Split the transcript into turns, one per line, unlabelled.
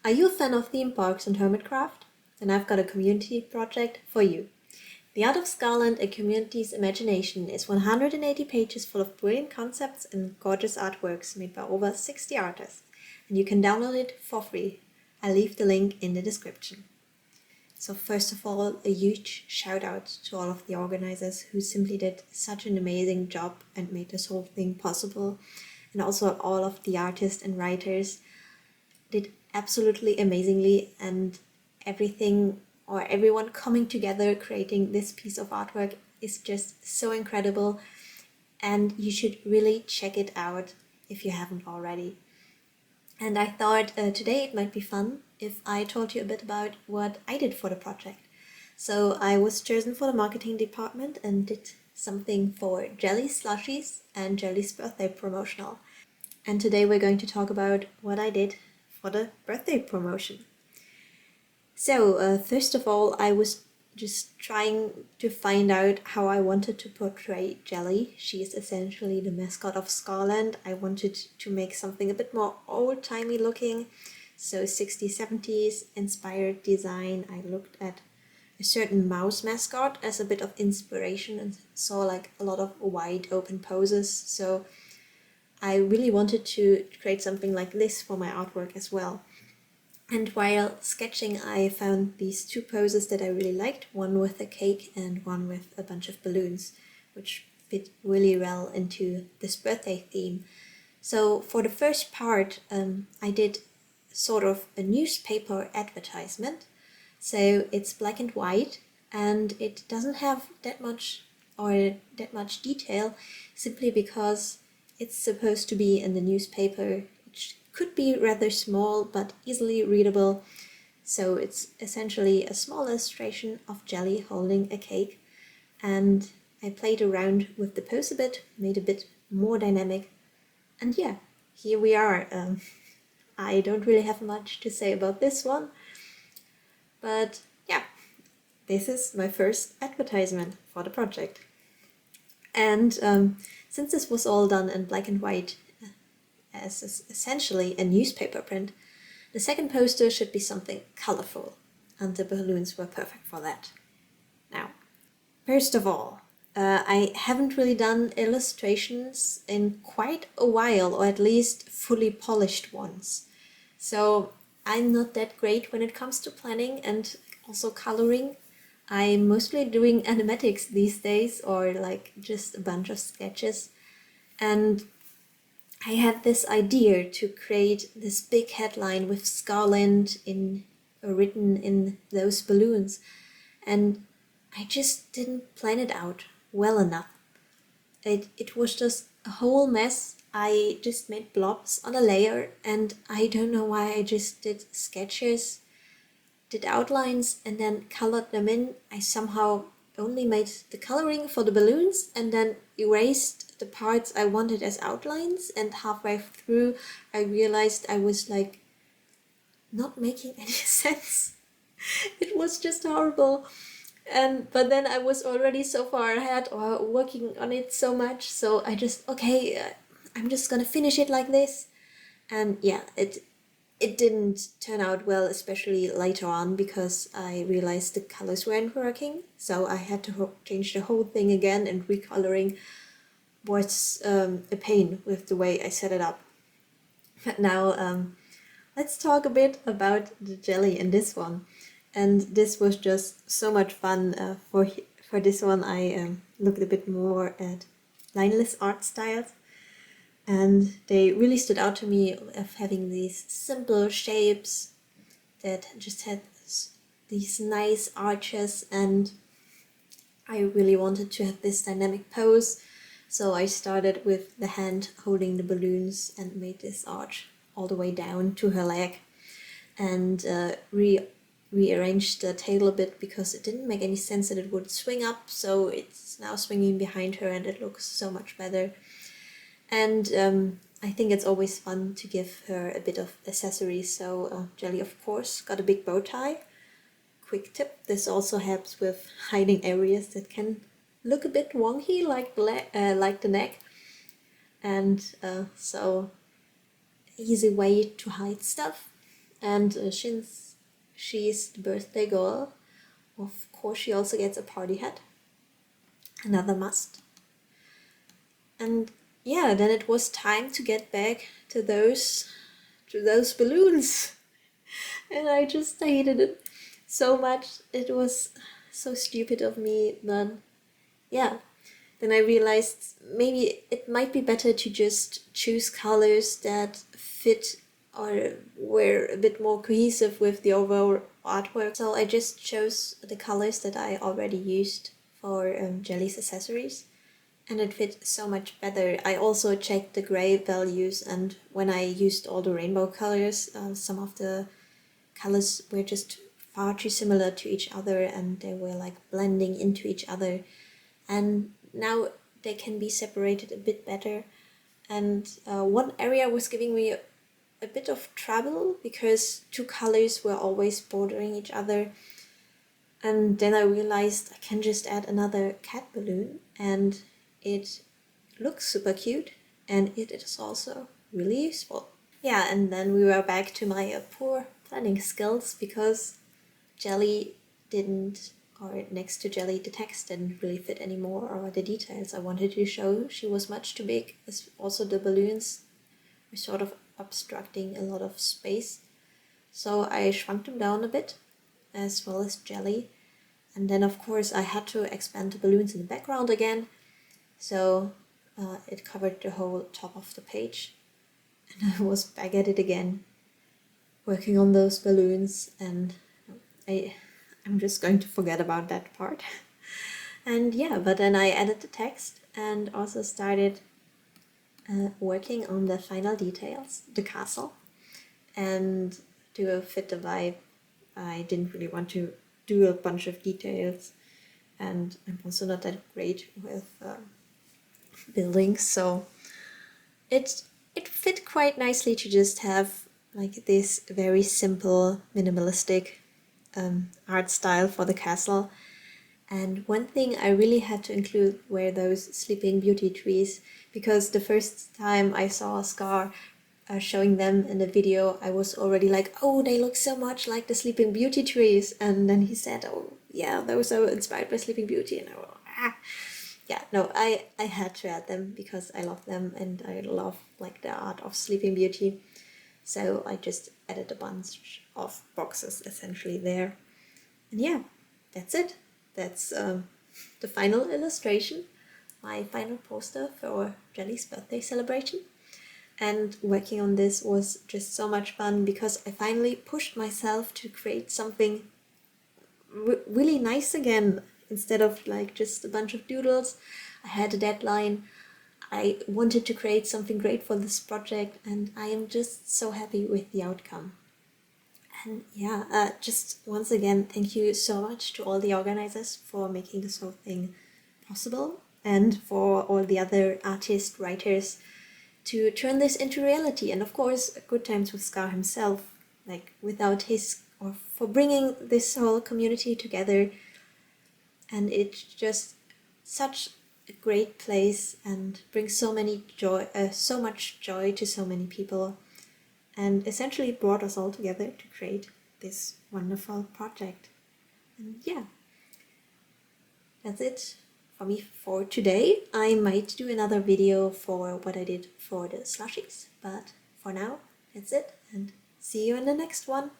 Are you a fan of theme parks and hermitcraft? Then I've got a community project for you. The Art of Scarland, a community's imagination, is 180 pages full of brilliant concepts and gorgeous artworks made by over 60 artists, and you can download it for free. I'll leave the link in the description. So first of all, a huge shout out to all of the organizers who simply did such an amazing job and made this whole thing possible, and also all of the artists and writers did absolutely amazingly, and everyone coming together creating this piece of artwork is just so incredible, and you should really check it out if you haven't already. And I thought today it might be fun if I told you a bit about what I did for the project. So I was chosen for the marketing department and did something for Jellie's slushies and Jellie's birthday promotional. And today we're going to talk about what I did for the birthday promotion. So first of all, I was just trying to find out how I wanted to portray Jellie. She is essentially the mascot of Scarland. I wanted to make something a bit more old-timey looking, so 60s, 70s inspired design. I looked at a certain mouse mascot as a bit of inspiration and saw like a lot of wide open poses. So I really wanted to create something like this for my artwork as well. And while sketching, I found these two poses that I really liked, one with a cake and one with a bunch of balloons, which fit really well into this birthday theme. So for the first part, I did sort of a newspaper advertisement. So it's black and white, and it doesn't have that much detail, simply because it's supposed to be in the newspaper, which could be rather small but easily readable. So it's essentially a small illustration of Jellie holding a cake, and I played around with the pose a bit, made a bit more dynamic, and yeah, here we are. I don't really have much to say about this one, but yeah, this is my first advertisement for the project. And since this was all done in black and white, as essentially a newspaper print, the second poster should be something colorful, and the balloons were perfect for that. Now, first of all, I haven't really done illustrations in quite a while, or at least fully polished ones. So I'm not that great when it comes to planning and also coloring. I'm mostly doing animatics these days, or like just a bunch of sketches. And I had this idea to create this big headline with Scarland written in those balloons, and I just didn't plan it out well enough. It was just a whole mess. I just made blobs on a layer, and I don't know why I just did sketches, did outlines, and then colored them in. I somehow only made the coloring for the balloons and then erased the parts I wanted as outlines, and halfway through I realized I was like not making any sense. It was just horrible. But then I was already so far ahead, or working on it so much, so I just, I'm just gonna finish it like this. And yeah, it didn't turn out well, especially later on, because I realized the colors weren't working, so I had to change the whole thing again, and recoloring was a pain with the way I set it up. But now let's talk a bit about the Jellie in this one. And this was just so much fun. For this one I looked a bit more at lineless art styles, and they really stood out to me of having these simple shapes that just had these nice arches, and I really wanted to have this dynamic pose. So I started with the hand holding the balloons and made this arch all the way down to her leg, and rearranged the tail a bit because it didn't make any sense that it would swing up, so it's now swinging behind her and it looks so much better. And I think it's always fun to give her a bit of accessories, so Jellie of course got a big bow tie. Quick tip, this also helps with hiding areas that can look a bit wonky, like the neck, and so easy way to hide stuff. And since she's the birthday girl, of course she also gets a party hat. Another must. And yeah, then it was time to get back to those balloons. And I just hated it so much. It was so stupid of me, but yeah. Then I realized maybe it might be better to just choose colors that fit or were a bit more cohesive with the overall artwork. So I just chose the colors that I already used for Jellie's accessories, and it fit so much better. I also checked the gray values, and when I used all the rainbow colors, some of the colors were just far too similar to each other, and they were like blending into each other. And now they can be separated a bit better. And one area was giving me a bit of trouble because two colors were always bordering each other. And then I realized I can just add another cat balloon and it looks super cute, and it is also really useful. Yeah, and then we were back to my poor planning skills because Jellie didn't, or next to Jellie, the text didn't really fit anymore, or the details I wanted to show. She was much too big, as also the balloons were sort of obstructing a lot of space. So I shrunk them down a bit, as well as Jellie. And then of course I had to expand the balloons in the background again, so it covered the whole top of the page. And I was back at it again, working on those balloons, and I'm just going to forget about that part. And yeah, but then I added the text and also started working on the final details, the castle. And to fit the vibe, I didn't really want to do a bunch of details, and I'm also not that great with buildings, so it fit quite nicely to just have like this very simple, minimalistic art style for the castle. And one thing I really had to include were those Sleeping Beauty trees, because the first time I saw Scar showing them in the video, I was already like, oh, they look so much like the Sleeping Beauty trees. And then he said, oh yeah, those are inspired by Sleeping Beauty. And I was, yeah, no, I had to add them because I love them and I love like the art of Sleeping Beauty. So I just added a bunch of boxes essentially there. And yeah, that's it. That's the final illustration, my final poster for Jellie's birthday celebration. And working on this was just so much fun because I finally pushed myself to create something really nice again, instead of like just a bunch of doodles. I had a deadline. I wanted to create something great for this project, and I am just so happy with the outcome. And yeah, just once again, thank you so much to all the organizers for making this whole thing possible, and for all the other artists, writers, to turn this into reality. And of course, good times with Scar himself, like without his, or for bringing this whole community together. And it's just such a great place and brings so much joy to so many people, and essentially brought us all together to create this wonderful project. And yeah, that's it for me for today. I might do another video for what I did for the slushies, but for now, that's it, and see you in the next one.